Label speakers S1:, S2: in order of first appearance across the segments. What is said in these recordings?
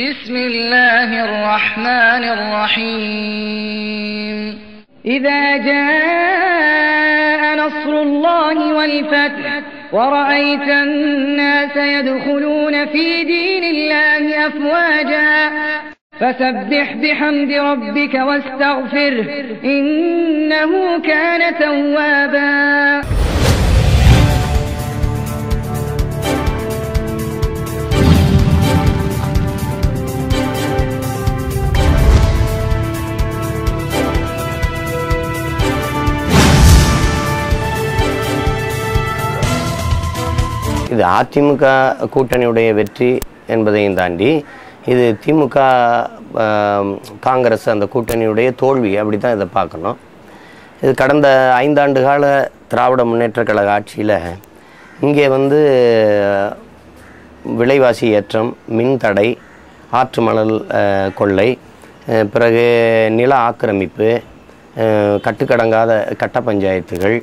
S1: بسم الله الرحمن الرحيم إذا جاء نصر الله والفتح ورأيت الناس يدخلون في دين الله أفواجا فسبح بحمد ربك واستغفره إنه كان توابا.
S2: இது அதிமுக கூட்டணியுடைய வெற்றி என்பதையும் தாண்டி இது திமுக காங்கிரஸ் அந்த கூட்டணியுடைய தோல்வி அப்படி தான் இதை பார்க்கணும். இது கடந்த 5 ஆண்டு கால திராவிட முன்னேற்றக் கழக ஆட்சியில் இங்கே விலைவாசி ஏற்றம், மின் தடை, ஆற்று மணல் கொள்ளை, பிறகு நில ஆக்கிரமிப்பு, கட்டுக்கடங்காத கட்ட பஞ்சாயத்துகள்,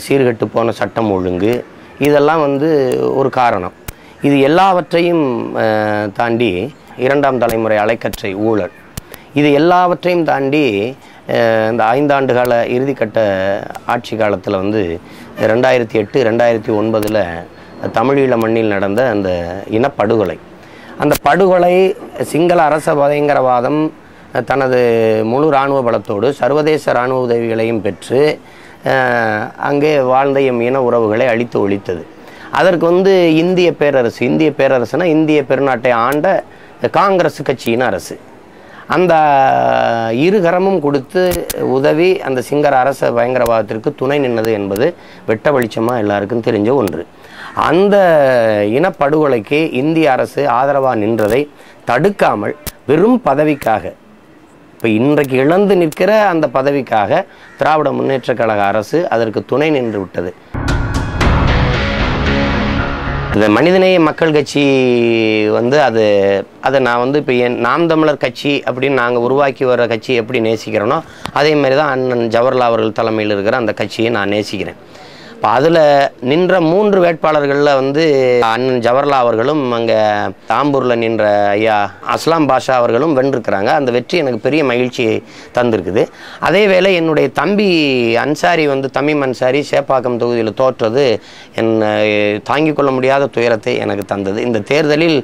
S2: சீர்கெட்டு போன சட்டம் ஒழுங்கு, இதெல்லாம் ஒரு காரணம். இது எல்லாவற்றையும் தாண்டி 2ஆம் தலைமுறை அலைக்கற்றை ஊழல், இது எல்லாவற்றையும் தாண்டி இந்த 5 ஆண்டு கால இறுதிக்கட்ட ஆட்சி காலத்தில் 2008 2009 தமிழீழ மண்ணில் நடந்த அந்த இனப்படுகொலை, அந்த படுகொலை சிங்கள அரச பயங்கரவாதம் தனது முழு இராணுவ பலத்தோடு சர்வதேச இராணுவ உதவிகளையும் பெற்று அங்கே வாழ்ந்த எம் இன உறவுகளை அழித்து ஒழித்தது. அதற்கு இந்திய பேரரசுனா இந்திய பெருநாட்டை ஆண்ட காங்கிரஸ் கட்சியின் அரசு அந்த இருகரமும் கொடுத்து உதவி அந்த சிங்கள அரச பயங்கரவாதத்திற்கு துணை நின்னது என்பது வெட்ட வெளிச்சமாக எல்லாருக்கும் தெரிஞ்ச ஒன்று. அந்த இனப்படுகொலைக்கு இந்திய அரசு ஆதரவாக நின்றதை தடுக்காமல் வெறும் பதவிக்காக, இப்போ இன்றைக்கு இழந்து நிற்கிற அந்த பதவிக்காக திராவிட முன்னேற்றக் கழக அரசு அதற்கு துணை நின்று விட்டது. இந்த மனிதநேய மக்கள் கட்சி அதை நான் இப்போ நாம் தமிழர் கட்சி அப்படின்னு நாங்கள் உருவாக்கி வர கட்சி எப்படி நேசிக்கிறேனோ அதே மாதிரி தான் அண்ணன் ஜவஹர்லால் அவர்கள் தலைமையில் இருக்கிற அந்த கட்சியை நான் நேசிக்கிறேன். இப்போ அதில் நின்ற 3 வேட்பாளர்களில் அண்ணன் ஜவஹர்லால் அவர்களும் அங்கே தாம்பூரில் நின்ற ஐயா அஸ்லாம் பாஷா அவர்களும் வென்றிருக்கிறாங்க. அந்த வெற்றி எனக்கு பெரிய மகிழ்ச்சியை தந்திருக்குது. அதே வேளை என்னுடைய தம்பி அன்சாரி தமீம் அன்சாரி சேப்பாக்கம் தொகுதியில் தோற்றது தாங்கிக் கொள்ள முடியாத துயரத்தை எனக்கு தந்தது. இந்த தேர்தலில்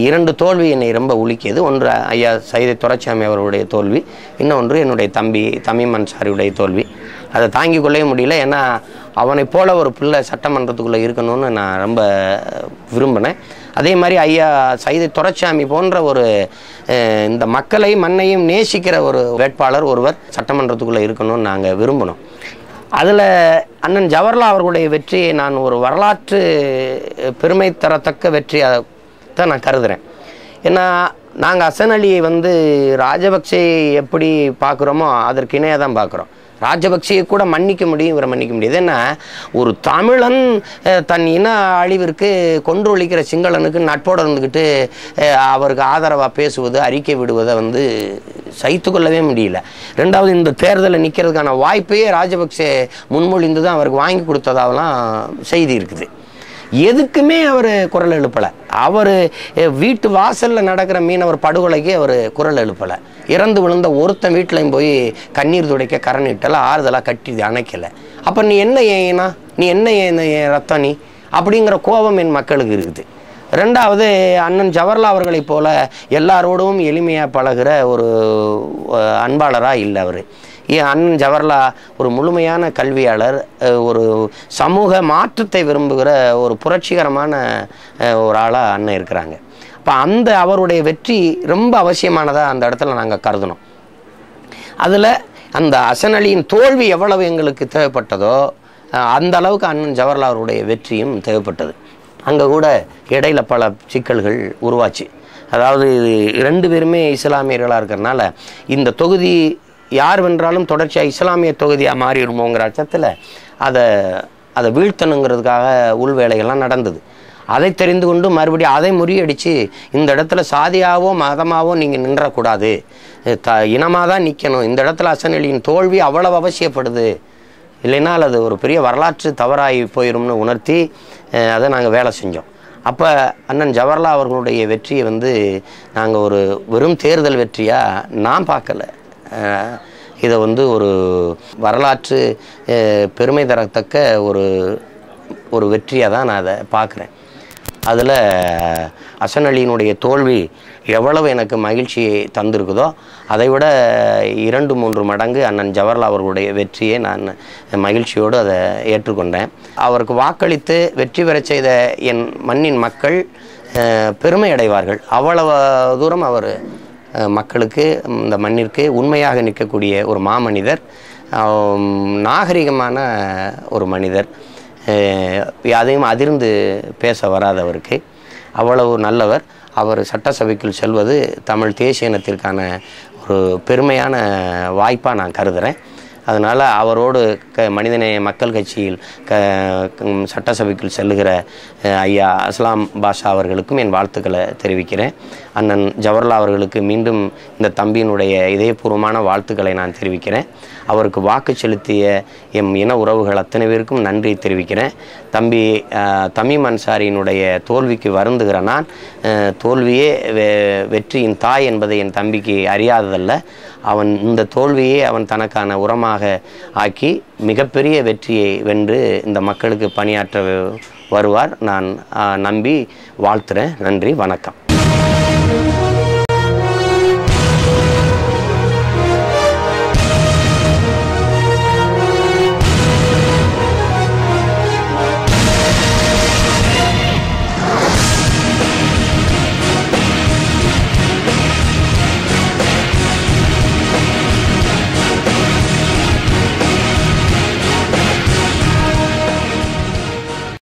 S2: 2 தோல்வி என்னை ரொம்ப உலுக்கியது. ஒன்று ஐயா சைதை துரைசாமி அவர்களுடைய தோல்வி, இன்னொன்று என்னுடைய தம்பி தமீம் அன்சாரியுடைய தோல்வி. அதை தாங்கிக் கொள்ளவே முடியல. ஏன்னா அவனை போல ஒரு பிள்ளை சட்டமன்றத்துக்குள்ளே இருக்கணும்னு நான் ரொம்ப விரும்பினேன். அதே மாதிரி ஐயா சைதை துரைசாமி போன்ற ஒரு இந்த மக்களை மண்ணையும் நேசிக்கிற ஒரு வேட்பாளர் ஒருவர் சட்டமன்றத்துக்குள்ளே இருக்கணும்னு நாங்கள் விரும்பினோம். அதில் அண்ணன் ஜவஹர்லால் அவர்களுடைய வெற்றியை நான் ஒரு வரலாற்று பெருமை தரத்தக்க வெற்றியாக தான் நான் கருதுகிறேன். ஏன்னா நாங்கள் ஹசன் அலியை ராஜபக்சே எப்படி பார்க்குறோமோ அதற்கு இணையாக தான் பார்க்குறோம். ராஜபக்சேயை கூட மன்னிக்க முடியும், இவரை மன்னிக்க முடியாது. ஏன்னா ஒரு தமிழன் தன் இன அழிவிற்கு கொன்றொழிக்கிற சிங்களனுக்கு நட்போடு இருந்துக்கிட்டு அவருக்கு ஆதரவாக பேசுவது, அறிக்கை விடுவதை சகித்து கொள்ளவே முடியல. 2வது இந்த தேர்தலில் நிற்கிறதுக்கான வாய்ப்பையே ராஜபக்சே முன்மொழிந்து தான் அவருக்கு வாங்கி கொடுத்ததாகலாம் செய்தி இருக்குது. எதுக்குமே அவர் குரல் எழுப்பலை. அவர் வீட்டு வாசலில் நடக்கிற மீனவர் படுகொலைக்கு அவர் குரல் எழுப்பலை. இறந்து விழுந்த ஒருத்தன் வீட்டிலையும் போய் கண்ணீர் துடைக்க கரணிட்டலை, ஆறுதலாக கட்டி அணைக்கலை. அப்போ நீ என்ன ஏனா, நீ என்ன ரத்தம் நீ அப்படிங்கிற கோபம் என் மக்களுக்கு இருக்குது. 2வது அண்ணன் ஜவஹர்லால் அவர்களைப் போல எல்லாரோடும் எளிமையாக பழகிற ஒரு அன்பாளராக இல்லை அவர். அண்ணன் ஜவஹர்லால் ஒரு முழுமையான கல்வியாளர், ஒரு சமூக மாற்றத்தை விரும்புகிற ஒரு புரட்சிகரமான ஒரு ஆளாக அண்ணன் இருக்கிறாங்க. அப்போ அவருடைய வெற்றி ரொம்ப அவசியமானதாக அந்த இடத்துல நாங்கள் கருதணும். அதில் அந்த ஹசன் அலியின் தோல்வி எவ்வளவு எங்களுக்கு தேவைப்பட்டதோ அந்த அளவுக்கு அண்ணன் ஜவஹர்லால் அவருடைய வெற்றியும் தேவைப்பட்டது. அங்கே கூட இடையில பல சிக்கல்கள் உருவாச்சு. அதாவது 2 பேருமே இஸ்லாமியர்களாக இருக்கிறனால இந்த தொகுதி யார் வென்றாலும் தொடர்ச்சியாக இஸ்லாமிய தொகுதியாக மாறிடுமோங்கிற அச்சத்தில் அதை வீழ்த்தணுங்கிறதுக்காக உள்வேலைகள்லாம் நடந்தது. அதை தெரிந்து கொண்டு மறுபடியும் அதை முறியடித்து இந்த இடத்துல சாதியாவோ மதமாவோ நீங்கள் நின்றக்கூடாது, இனமாக தான் நிற்கணும், இந்த இடத்துல ஹசன் அலியின் தோல்வி அவ்வளவு அவசியப்படுது, இல்லைன்னா அது ஒரு பெரிய வரலாற்று தவறாகி போயிடும்னு உணர்த்தி அதை நாங்கள் வேலை செஞ்சோம். அப்போ அண்ணன் ஜவஹர்லால் அவர்களுடைய வெற்றியை வந்து நாங்கள் ஒரு வெறும் தேர்தல் வெற்றியாக நான் பார்க்கல. இதை வந்து ஒரு வரலாற்று பெருமை தரத்தக்க ஒரு வெற்றியாக தான் நான் அதை பார்க்குறேன். அதில் ஹசன் அலியினுடைய தோல்வி எவ்வளவு எனக்கு மகிழ்ச்சியை தந்திருக்குதோ அதை விட 2-3 மடங்கு அண்ணன் ஜவஹர்லால் அவர்களுடைய வெற்றியை நான் மகிழ்ச்சியோடு அதை ஏற்றுக்கொண்டேன். அவருக்கு வாக்களித்து வெற்றி பெற செய்த என் மண்ணின் மக்கள் பெருமை அடைவார்கள். அவ்வளவு தூரம் அவர் மக்களுக்கு, இந்த மண்ணிற்கு உண்மையாக நிற்கக்கூடிய ஒரு மாமனிதர், நாகரிகமான ஒரு மனிதர், அதையும் அதிர்ந்து பேச வராதவருக்கு அவ்வளவு நல்லவர். அவர் சட்டசபைக்குள் செல்வது தமிழ் தேசிய இனத்திற்கான ஒரு பெருமையான வாய்ப்பாக நான் கருதுகிறேன். அதனால் அவரோடு மனிதநேய மக்கள் கட்சியில் சட்டசபைக்குள் செல்லுகிற ஐயா அஸ்லாம் பாஷா அவர்களுக்கும் என் வாழ்த்துக்களை தெரிவிக்கிறேன். அண்ணன் ஜவஹர்லால் அவர்களுக்கு மீண்டும் இந்த தம்பியினுடைய இதயபூர்வமான வாழ்த்துக்களை நான் தெரிவிக்கிறேன். அவருக்கு வாக்கு செலுத்திய எம் இன உறவுகள் அத்தனை பேருக்கும் நன்றி தெரிவிக்கிறேன். தம்பி தமீம் அன்சாரியினுடைய தோல்விக்கு வருந்துகிற நான், தோல்வியே வெற்றியின் தாய் என்பதை என் தம்பிக்கு அறியாததல்ல. அவன் இந்த தோல்வியை அவன் தனக்கான உரமாக ஆக்கி மிகப்பெரிய வெற்றியை வென்று இந்த மக்களுக்கு பணியாற்ற வருவார். நான் நம்பி வாழ்த்துறேன். நன்றி, வணக்கம்.